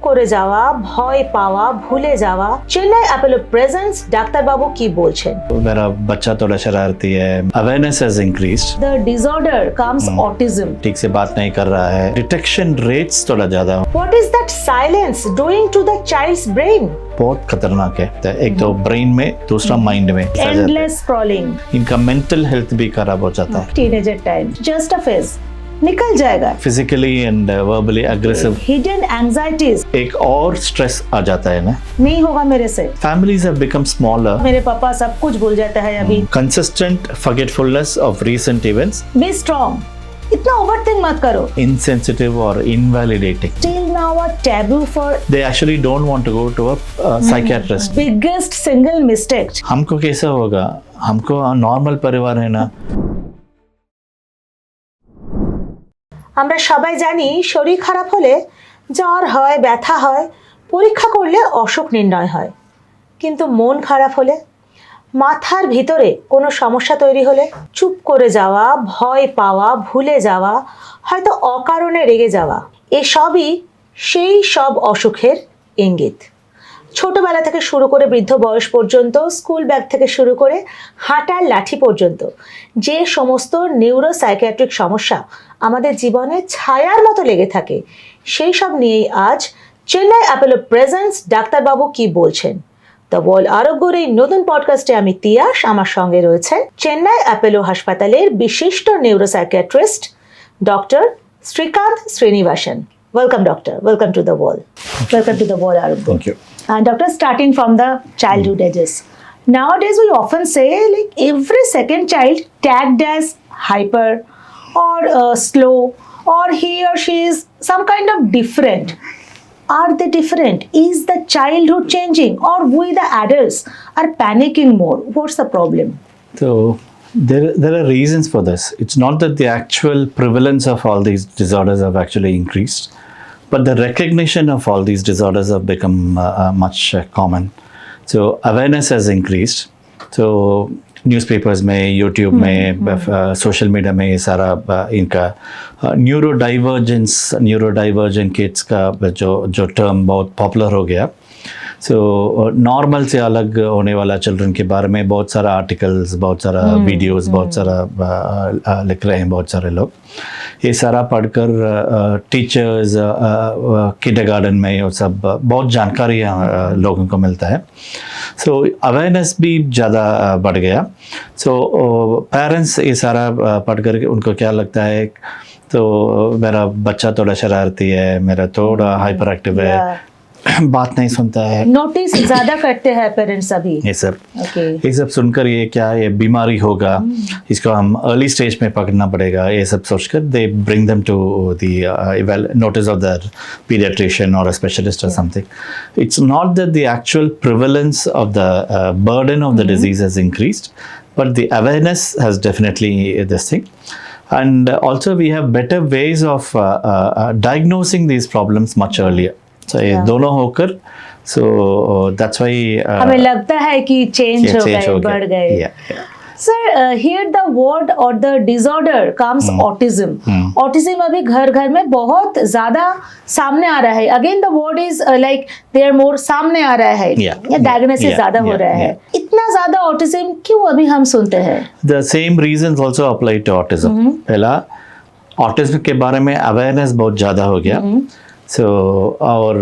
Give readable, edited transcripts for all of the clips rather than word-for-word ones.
করে যাওয়া, ভয় পাওয়া, ভুলে যাওয়া। চেন্নাই অ্যাপোলো প্রেজেন্টস ডাক্তারবাবু কি বলছেন? मेरा बच्चा थोड़ा शरारती है, awareness has increased. The disorder comes autism. ठीक से बात नहीं कर रहा है, डिटेक्शन रेट्स थोड़ा ज्यादा What is that silence doing to the child's brain? बहुत खतरनाक है। तो एक तो ब्रेन में, दूसरा माइंड में। Endless scrolling. इनका मेंटल हेल्थ भी खराब हो जाता है। Teenager time. Just a phase. निकल जाएगा। Physically and verbally aggressive. Hidden anxieties. एक और स्ट्रेस आ जाता है ना। नहीं होगा मेरे से। Families have become smaller. मेरे पापा सब कुछ भूल जाता है अभी। Consistent forgetfulness of recent events. Be strong. इतना ओवरथिंक मत करो। Insensitive or invalidating. Till now a taboo for They actually don't want to go to a psychiatrist. biggest single mistake. हमको कैसा होगा? हमको नॉर्मल परिवार है ना। আমরা সবাই জানি শরীর খারাপ হলে জ্বর হয়, ব্যথা হয়, পরীক্ষা করলে অসুখ নির্ণয় হয়। কিন্তু মন খারাপ হলে, মাথার ভিতরে কোনো সমস্যা তৈরি হলে, চুপ করে যাওয়া, ভয় পাওয়া, ভুলে যাওয়া, হয়তো অকারণে রেগে যাওয়া, এসবই সেই সব অসুখের ইঙ্গিত। ছোটবেলা থেকে শুরু করে বৃদ্ধ বয়স পর্যন্ত, স্কুল ব্যাগ থেকে শুরু করে হাঁটার লাঠি পর্যন্ত যে সমস্ত নিউরোসাইকিয়াট্রিক সমস্যা আমাদের জীবনে ছায়ার মতো লেগে থাকে, সেই সব নিয়েই আজ চেন্নাই অ্যাপোলো প্রেজেন্টস ডাক্তারবাবু কি বলছেন। দ্য ওয়ার্ল্ড আরোগ্যর এই নতুন পডকাস্টে আমি তিয়াস, আমার সঙ্গে রয়েছেন চেন্নাই অ্যাপোলো হাসপাতালের বিশিষ্ট neuropsychiatrist doctor Srikanth Srinivasan. Welcome, doctor. Welcome to the world. Welcome to the world, Aruggo. Thank you. And doctor, starting from the childhood ages. Nowadays, we often say like every second child tagged as hyper or slow, or he or she is some kind of different. Are they different? Is the childhood changing, or we the adults are panicking more? What's the problem? So there are reasons for this. It's not that the actual prevalence of all these disorders have actually increased, but the recognition of all these disorders have become much common. So awareness has increased. So newspapers में, YouTube में, social media में ये सारा इनका neurodivergent kids का जो term बहुत popular हो गया। सो नॉर्मल से अलग होने वाला चिल्ड्रन के बारे में बहुत सारा आर्टिकल्स, बहुत सारा वीडियोस, बहुत सारा लिख रहे हैं बहुत सारे लोग। ये सारा पढ़कर टीचर्स, किंडरगार्टन में ये सब बहुत जानकारी लोगों को मिलता है। सो अवेयरनेस भी ज़्यादा बढ़ गया। सो पेरेंट्स ये सारा पढ़कर उनको क्या लगता है, तो मेरा बच्चा थोड़ा शरारती है, मेरा थोड़ा हाइपर एक्टिव है, बात नहीं सुनता है। नोटिस ज्यादा करते हैं पेरेंट्स अभी। ये सब सुनकर ये क्या, ये बीमारी होगा, इसको हम अर्ली स्टेज में पकड़ना पड़ेगा, ये सब सोचकर they bring them to the notice of the paediatrician और अ स्पेशलिस्ट और something. It's not that the actual prevalence of the burden of the disease has increased, but the awareness has definitely this thing. And also we have better ways of diagnosing these problems much earlier. So ये दोनों होकर, so that's why हमें लगता है कि change हो गए, बढ़ गए। Sir, here the word or the disorder comes autism. Autism अभी घर घर में बहुत ज्यादा सामने आ रहा है। Again the word is like they are more सामने आ रहा है, या डायग्नोसिस ज्यादा हो रहा है। इतना ज्यादा ऑटिज्म क्यों अभी हम सुनते हैं? The same reasons also apply to autism. पहला, ऑटिज्म के बारे में अवेयरनेस बहुत ज़्यादा हो गया। सो और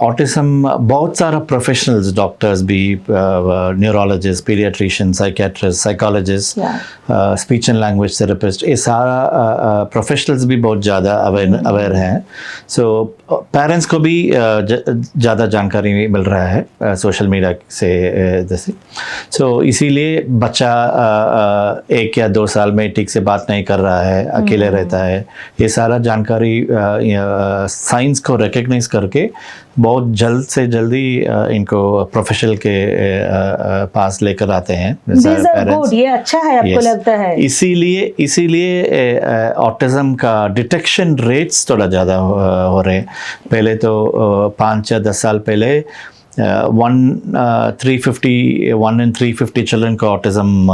ऑटिज्म बहुत सारा प्रोफेशनल्स, डॉक्टर्स भी, neurologist, paediatrician, psychiatrist, psychologist, speech and language therapist, ये सारा प्रोफेशनल्स भी बहुत ज़्यादा अवेयर हैं। सो पेरेंट्स को भी ज़्यादा जानकारी मिल रहा है सोशल मीडिया से जैसे। सो इसीलिए बच्चा 1 या 2 साल में ठीक से बात नहीं कर रहा है, अकेले रहता है, ये सारा जानकारी साइंस को रिकग्नाइज करके बहुत जल्द से जल्दी इनको प्रोफेशनल के पास लेकर आते हैं। ये अच्छा है, आपको लगता है? इसीलिए ऑटिज्म का डिटेक्शन रेट्स थोड़ा ज़्यादा हो रहे हैं। पहले तो 5 या 10 साल पहले 1 in 350 चिल्ड्रन का ऑटिज्म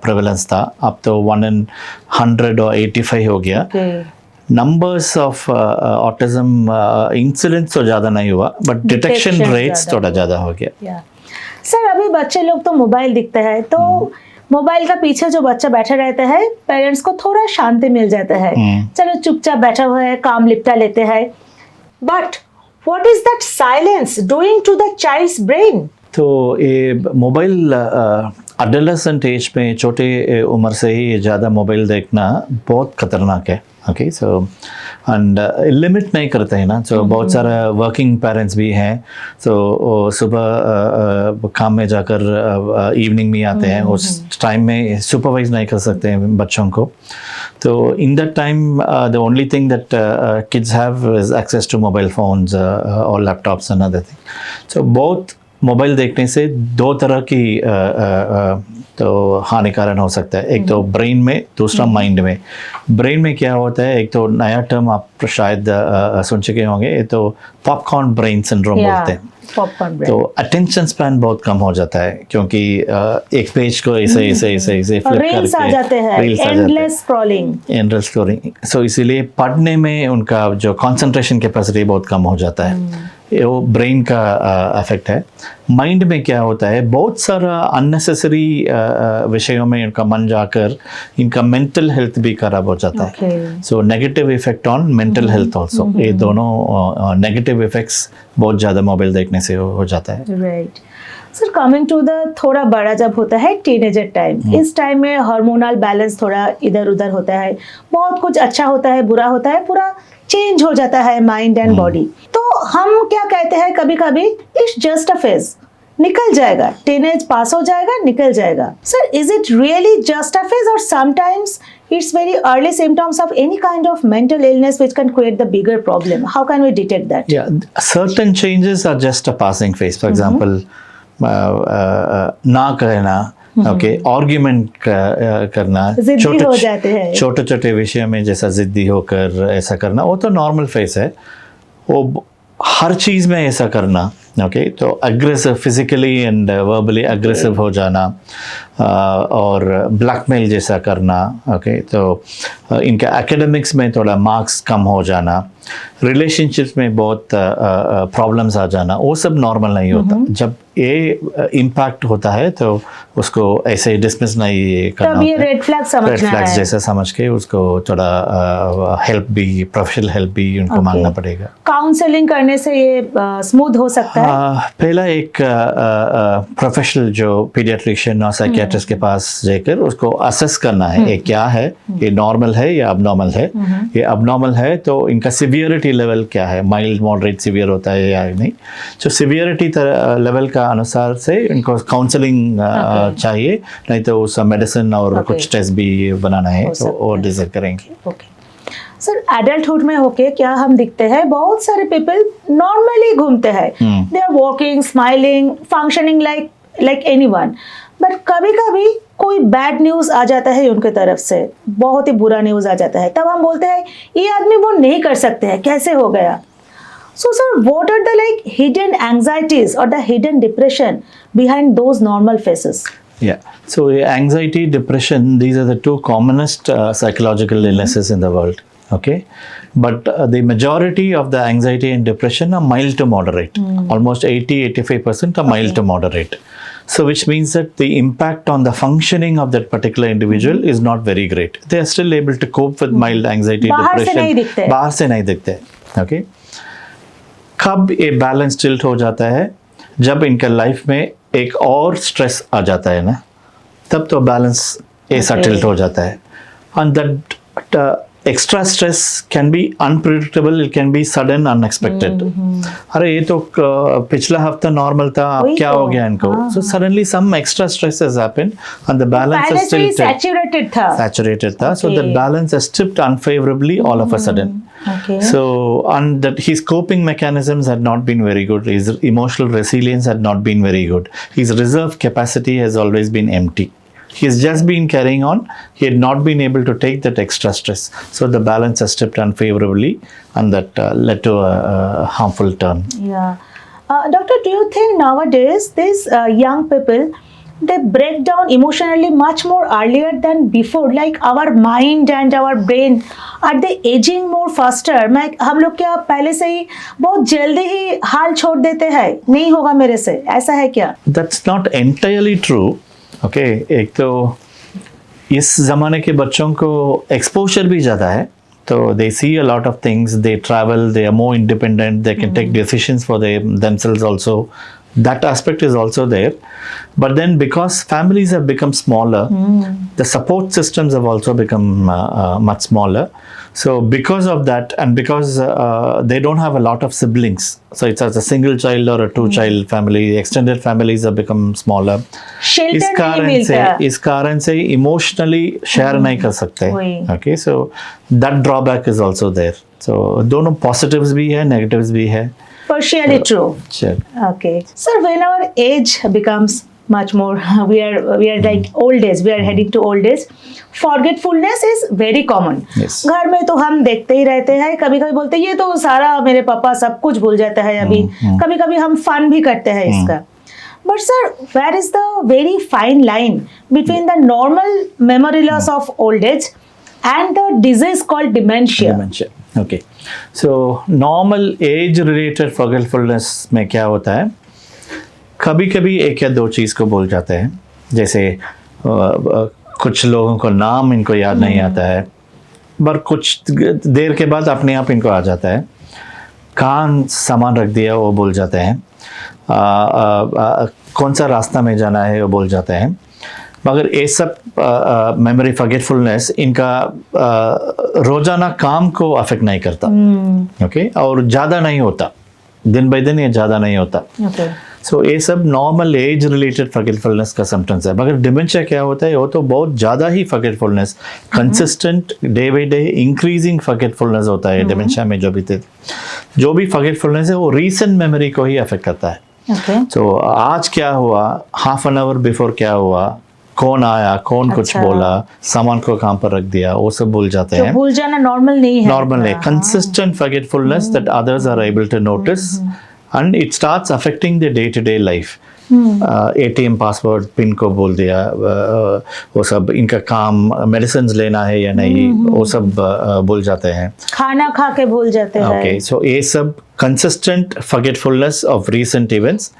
प्रेवलेंस था। अब तो 1 in 100 और 85 हो गया। numbers of autism incidents तो ज़्यादा नहीं हुआ, but detection Detection rates ज़्यादा थोड़ा ज़्यादा हो गया. या सर अभी बच्चे लोग तो मोबाइल दिखते हैं तो मोबाइल का पीछे जो बच्चा बैठा रहता है पेरेंट्स को थोड़ा शांति मिल जाता है, चलो चुपचाप बैठा हुआ है काम लिपटा लेते हैं, but what is that silence doing to the child's brain? तो ये मोबाइल अडोलेसेंट एज में छोटे उम्र से ही ज़्यादा मोबाइल देखना बहुत खतरनाक है. ओके सो एंड लिमिट नहीं करते हैं ना, सो बहुत सारा वर्किंग पेरेंट्स भी हैं, सो सुबह काम में जाकर इवनिंग में आते हैं, उस टाइम में सुपरवाइज नहीं कर सकते हैं बच्चों को. तो in that time the only thing that kids have is access to mobile phones और laptops and other thing. So बहुत मोबाइल देखने से दो तरह की तो हानिकारक हो सकता है. एक तो ब्रेन में, दूसरा माइंड में. ब्रेन में क्या होता है, एक तो नया टर्म आप शायद सुन चुके होंगे, तो पॉपकॉर्न ब्रेन सिंड्रोम बोलते हैं. Popcorn brain. तो अटेंशन स्पैन बहुत कम हो जाता है क्योंकि एक पेज को ऐसे ऐसे ऐसे ऐसे फ्लिप करके रील्स आ जाते हैं, एंडलेस स्क्रॉलिंग. सो इसीलिए पढ़ने में उनका जो कंसंट्रेशन कैपेसिटी बहुत कम हो जाता है. ये वो ब्रेन का इफेक्ट है. माइंड में क्या होता है, बहुत सारा अननेसेसरी विषयों में इनका मन जाकर इनका मेंटल हेल्थ भी खराब हो जाता है. So negative effect on mental health also. ये दोनों नेगेटिव इफेक्ट्स बहुत ज़्यादा मोबाइल देखने से हो जाता है. Right sir, coming to the थोड़ा बड़ा जब होता है टीनेजर टाइम, इस टाइम में हार्मोनल बैलेंस थोड़ा इधर उधर होता है, बहुत कुछ अच्छा होता है, बुरा होता है, पूरा चेंज हो जाता है माइंड एंड बॉडी. तो हम क्या कहते हैं कभी कभी, इट्स जस्ट अ फेज, निकल जाएगा, टीनेज पास हो जाएगा, निकल जाएगा. Sir is it really just a phase और sometimes it's very early symptoms of any kind of mental illness which can create the bigger problem? How can we detect that? Yeah, certain changes are just a passing phase. For example, ना कहना, okay, argument करना, हो जाते हैं, छोटे छोटे विषय में जैसा जिद्दी होकर ऐसा करना, वो तो नॉर्मल फेस है. वो हर चीज़ में ऐसा करना, ओके, तो aggressive, physically and verbally aggressive हो जाना और ब्लैकमेल जैसा करना, ओके, तो इनका एकेडमिक्स में थोड़ा मार्क्स कम हो जाना, रिलेशनशिप्स में बहुत प्रॉब्लम्स आ जाना, वो सब नॉर्मल नहीं होता. जब ये इम्पैक्ट होता है तो उसको ऐसे डिसमिस नहीं करना. तब ये रेड फ्लैग समझना है. रेड फ्लैग्स जैसा समझ के उसको थोड़ा हेल्प भी, प्रोफेशनल हेल्प भी उनको मांगना पड़ेगा. काउंसलिंग करने से ये स्मूथ हो सकता है. पहला एक प्रोफेशनल जो पीडियाट्रिशियन और साइकियाट्रिस्ट के पास जाकर उसको असेस करना है, ये क्या है, ये नॉर्मल है या अबनॉर्मल है. ये अबनॉर्मल है तो इनका सिवियरिटी लेवल क्या है, माइल्ड, मॉडरेट, सिवियर होता है या नहीं. जो सिवियरिटी लेवल का अनुसार से इनको काउंसलिंग चाहिए, नहीं तो उस मेडिसिन और कुछ टेस्ट भी बनाना है तो वो डिसाइड करेंगे. सर एडल्टहुड में होके क्या हम दिखते हैं, बहुत सारे पीपल नॉर्मली घूमते हैं, they are walking, smiling, functioning like anyone, but कभी कभी कोई बैड न्यूज आ जाता है उनके तरफ से, बहुत ही बुरा न्यूज आ जाता है, तब हम बोलते हैं ये आदमी वो नहीं कर सकते हैं, कैसे हो गया. So sir, what are the like hidden anxieties or the hidden depression behind those normal faces? Yeah, so anxiety, depression, these are the two commonest psychological illnesses in the world. Okay, but the majority of the anxiety and depression are mild to moderate. Almost 80-85% are mild to moderate. So which means that the impact on the functioning of that particular individual is not very great. They are still able to cope with mild anxiety, depression. बाहर से नहीं दिखते. Okay. कब ये balance tilt हो जाता है, जब इनका लाइफ में एक और स्ट्रेस आ जाता है ना, तब तो बैलेंस ऐसा टिल्ट हो जाता है. And that extra stress can be unpredictable, it can be sudden, unexpected. अरे ये तो पिछला हफ्ता नॉर्मल था, अब क्या हो गया इनको. So suddenly some extra stress has happened and the balance is still saturated था. So the balance has tipped unfavorably all of a sudden. Okay. So, and that his coping mechanisms had not been very good. His emotional resilience had not been very good. His reserve capacity has always been empty. He's just been carrying on. He had not been able to take that extra stress. So the balance has tipped unfavorably, and that led to a harmful turn. Yeah. Doctor, do you think nowadays these young people they break down emotionally much more earlier than before. Like our mind and our brain are they aging more faster. मैं हम लोग क्या पहले से ही बहुत जल्दी ही हाल छोड़ देते हैं, नहीं होगा मेरे से, ऐसा है क्या? That's not entirely true. Okay, एक तो इस ज़माने के बच्चों को एक्सपोजर भी ज़्यादा है, तो they see a lot of things, they travel, they are more independent, they can take decisions for themselves also. That aspect is also there. But then because families have become smaller, the support systems have also become much smaller. So because of that, and because they don't have a lot of siblings, so it's as a single child or a two-child family, extended families have become smaller. Shelter नहीं मिलता. इस कारण से emotionally share नहीं कर सकते. वही. Okay, so that drawback is also there. So दोनों positives भी है, negatives भी है. Partially true. Sure. Okay. Sir, when our age becomes much more, we are like old age, we are heading to old age. Forgetfulness is very common. Yes. घर में तो हम देखते ही रहते हैं, कभी कभी बोलते हैं ये तो सारा मेरे पापा सब कुछ भूल जाता है अभी. कभी कभी हम फन भी करते हैं इसका. But sir, where is the very fine line between the normal memory loss of old age and the disease called dementia? Dementia. Okay. So normal age related forgetfulness में क्या होता है, कभी कभी एक या दो चीज़ को भूल जाते हैं. जैसे कुछ लोगों को नाम इनको याद नहीं आता है, पर कुछ देर के बाद अपने आप इनको आ जाता है. कहाँ सामान रख दिया वो भूल जाते हैं. कौन सा रास्ता में जाना है वो भूल जाते हैं. मगर ये सब मेमोरी फॉरगेटफुलनेस इनका रोजाना काम को अफेक्ट नहीं करता. ओके, और ज़्यादा नहीं होता, दिन बाय दिन ये ज़्यादा नहीं होता. सो ये सब नॉर्मल एज रिलेटेड फॉरगेटफुलनेस का सिम्टम्स है. मगर डिमेंशिया क्या होता है, वो तो बहुत ज़्यादा ही forgetfulness, consistent day by day increasing forgetfulness होता है डिमेंशिया में. जो भी फॉरगेटफुलनेस है वो रीसेंट मेमोरी को ही अफेक्ट करता है. तो आज क्या हुआ, हाफ एन आवर बिफोर क्या हुआ, कौन आया, कौन कुछ बोला, सामान को कहाँ पर रख दिया, वो सब भूल जाते हैं. भूल जाना नॉर्मल नहीं है. नॉर्मल नहीं, consistent forgetfulness that others are able to notice, and it starts affecting the day to day life. ATM password pin को बोल दिया, वो सब इनका काम, मेडिसिन लेना है या नहीं, वो सब भूल जाते हैं. खाना खा के भूल जाते हैं. Okay, so ये सब consistent forgetfulness of recent events,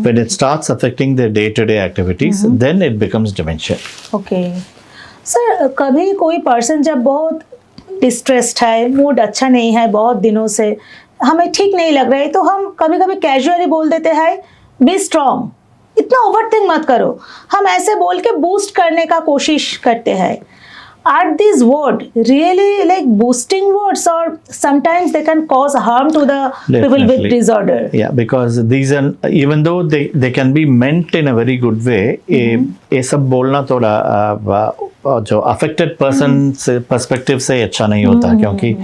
when it starts affecting their day-to-day activities, then it becomes dementia. Okay. Sir, कभी कोई पर्सन जब बहुत डिस्ट्रेस्ड है, मूड अच्छा नहीं है, बहुत दिनों से हमें ठीक नहीं लग रहा है, तो हम कभी कभी कैजुअली बोल देते हैं बी स्ट्रॉन्ग, इतना ओवरथिंक मत करो. हम ऐसे बोल के बूस्ट करने का कोशिश करते हैं. Are these words really like boosting words, or sometimes they can cause harm to the people with Definitely. disorder? Yeah, because these are, even though they can be meant in a very good way, ये सब बोलना थोड़ा जो affected person से perspective से अच्छा नहीं होता, क्योंकि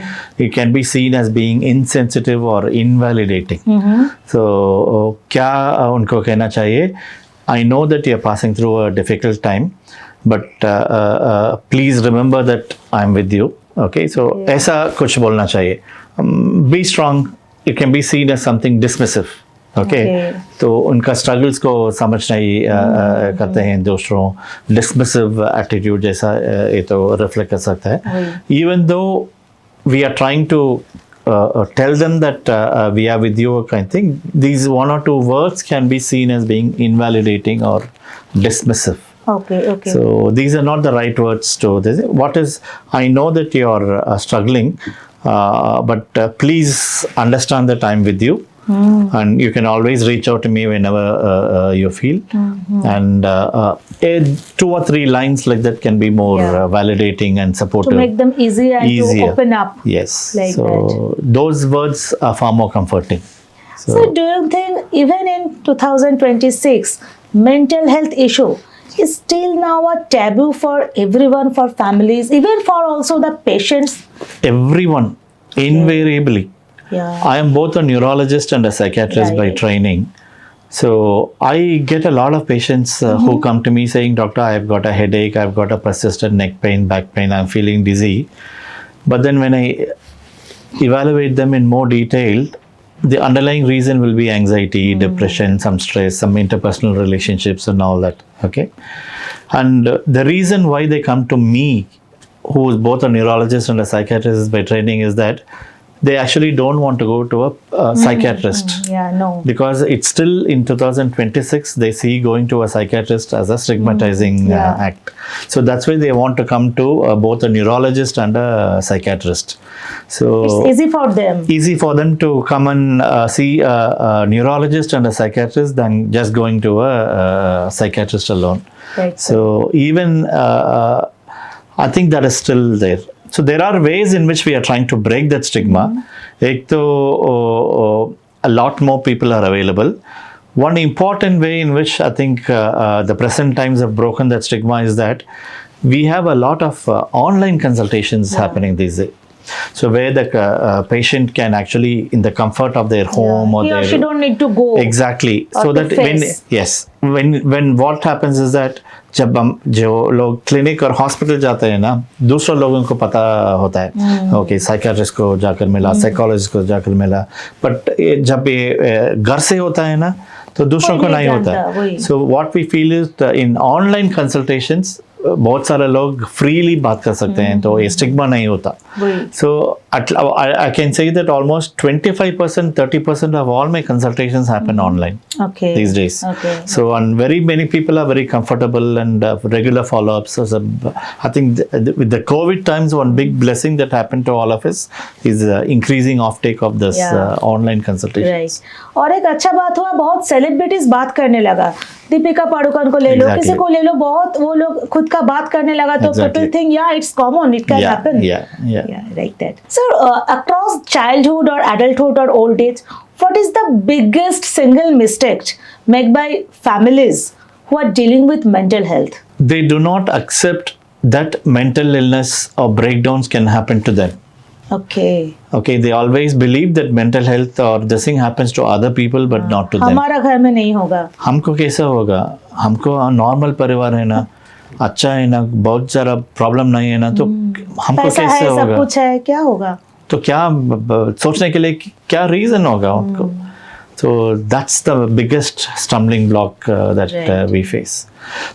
it can be seen as being insensitive or invalidating. So क्या उनको कहना चाहिए, I know that you're passing through a difficult time, but please remember that I'm with you. Okay, so ऐसा कुछ बोलना चाहिए. Be strong. It can be seen as something dismissive. Okay, तो उनका struggles को समझ नहीं करते हैं दूसरों. Dismissive attitude जैसा ये तो reflect कर सकता है. Even though we are trying to tell them that we are with you, kind of thing, these one or two words can be seen as being invalidating or dismissive. Okay. So these are not the right words to this. What is, I know that you are struggling, but please understand that I'm with you, and you can always reach out to me whenever you feel. And 2 or 3 lines like that can be more validating and supportive. To make them easier and to open up. Yes. Like so that. those words are far more comforting. So do you think even in 2026, mental health issue is still now a taboo for everyone, for families, even for also the patients? Everyone, invariably. Yeah. I am both a neurologist and a psychiatrist by training. So I get a lot of patients who come to me saying, Doctor, I've got a headache, I've got a persistent neck pain, back pain, I'm feeling dizzy. But then when I evaluate them in more detail, the underlying reason will be anxiety, depression, some stress, some interpersonal relationships and all that. Okay. And the reason why they come to me, who is both a neurologist and a psychiatrist by training, is that they actually don't want to go to a psychiatrist. Yeah, no. Because it's still in 2026, they see going to a psychiatrist as a stigmatizing act. So that's why they want to come to both a neurologist and a psychiatrist. So It's easy for them. easy for them to come and see a neurologist and a psychiatrist than just going to a psychiatrist alone. Right. So even I think that is still there. So there are ways in which we are trying to break that stigma. Ek to, a lot more people are available. One important way in which I think the present times have broken that stigma is that we have a lot of online consultations happening these days. So where the patient can actually, in the comfort of their home or He or their she don't need to go. exactly, or so to that when face. when what happens is that जब हम जो लोग clinic और hospital जाते हैं ना, दूसरे लोगों को पता होता है, ओके साइकियाट्रिस्ट को जाकर मिला, साइकोलॉजिस्ट को जाकर मिला, बट जब ये घर से होता है ना, तो दूसरों को कोई नहीं नहीं होता जानता, है. वही. So what we feel is in online consultations बहुत सारे लोग फ्रीली बात कर सकते हैं, तो ये स्टिग्मा नहीं होता. वही. So I can say that almost 25%, 30% of all my consultations happen online Okay. these days. Okay. So and very many people are very comfortable and regular follow-ups. So I think with the COVID times, one big blessing that happened to all of us is increasing offtake of this online consultations. Right. और एक अच्छा बात हुआ, बहुत celebrities बात करने लगा. दीपिका पादुकोण को ले लो, Exactly. किसी को ले लो, बहुत वो लोग खुद का बात करने लगा, तो Exactly. people think yeah it's common, it can happen. Yeah. Like that. So across childhood or adulthood or old age, what is the biggest single mistake made by families who are dealing with mental health? They do not accept that mental illness or breakdowns can happen to them. Okay, they always believe that mental health or this thing happens to other people but not to them. हमारा घर में नहीं होगा. हमको कैसा होगा, हमको normal परिवार है ना, अच्छा है ना, बहुत सारा प्रॉब्लम नहीं है ना, तो हमको पैसा कैसे है, सब होगा, कुछ है, क्या होगा? तो क्या सोचने के लिए क्या रीजन होगा उनको. So that's the biggest stumbling block that Right. we face.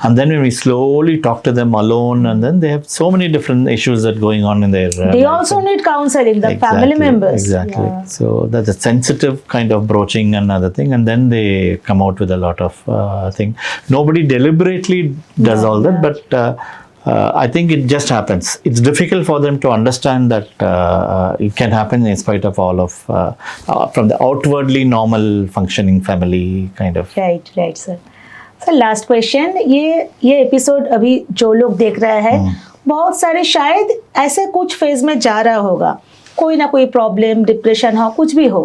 And then when we slowly talk to them alone, and then they have so many different issues that going on in their They lives. also need counseling, the family Exactly, members. Exactly. Yeah. So that's a sensitive kind of broaching another thing, and then they come out with a lot of thing. Nobody deliberately does all that, but I think it just happens. It's difficult for them to understand that it can happen in spite of all of from the outwardly normal functioning family kind of. Right, sir. Sir last question, ये episode अभी जो लोग देख रहा है, बहुत सारे शायद ऐसे कुछ फेज में जा रहा होगा, कोई ना कोई प्रॉब्लम, डिप्रेशन हो, कुछ भी हो,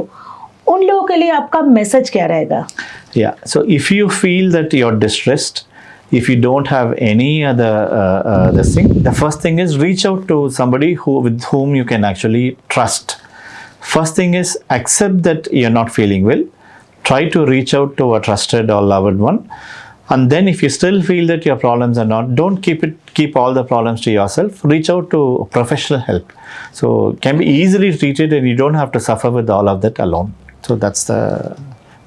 उन लोगों के लिए आपका मैसेज क्या रहेगा? Yeah, so if you feel that you're distressed, if you don't have any other this thing, the first thing is reach out to somebody with whom you can actually trust. First thing is accept that you're not feeling well. Try to reach out to a trusted or loved one. And then if you still feel that your problems are not, don't keep all the problems to yourself. Reach out to professional help. So it can be easily treated and you don't have to suffer with all of that alone. So that's the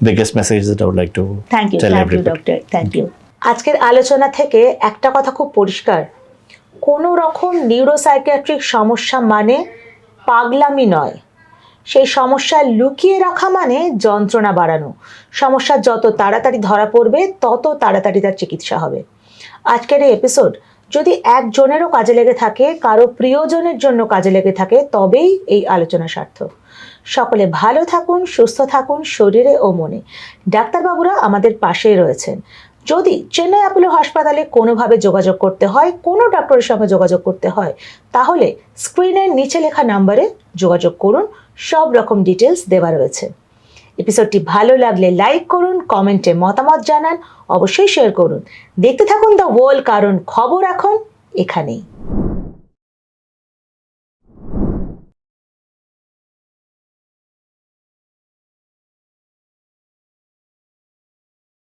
biggest message that I would like to thank you, tell thank you everybody. Doctor, thank you. আজকের আলোচনা থেকে একটা কথা খুব পরিষ্কার, কোনো রকম neuropsychiatric সমস্যা মানে পাগলামি নয়, সেই সমস্যা লুকিয়ে রাখা মানে যন্ত্রণা বাড়ানো. সমস্যা যত তাড়াতাড়ি ধরা পড়বে তত তাড়াতাড়ি তার চিকিৎসা হবে. আজকের এই এপিসোড যদি একজনেরও কাজে লেগে থাকে, কারো প্রিয়জনের জন্য কাজে লেগে থাকে, তবেই এই আলোচনা সার্থক. সকলে ভালো থাকুন, সুস্থ থাকুন শরীরে ও মনে. ডাক্তারবাবুরা আমাদের পাশেই রয়েছেন. যদি চেন্নাই অ্যাপোলো হাসপাতালে কোনোভাবে যোগাযোগ করতে হয়, কোনো ডক্টরের সঙ্গে যোগাযোগ করতে হয়, তাহলে স্ক্রিনের নিচে লেখা নাম্বারে যোগাযোগ করুন, সব রকম ডিটেলস দেওয়া রয়েছে. এপিসোডটি ভালো লাগলে লাইক করুন, কমেন্টে মতামত জানান, অবশ্যই শেয়ার করুন. দেখতে থাকুন দ্য ওয়ার্ল্ড, কারণ খবর এখন এখানেই.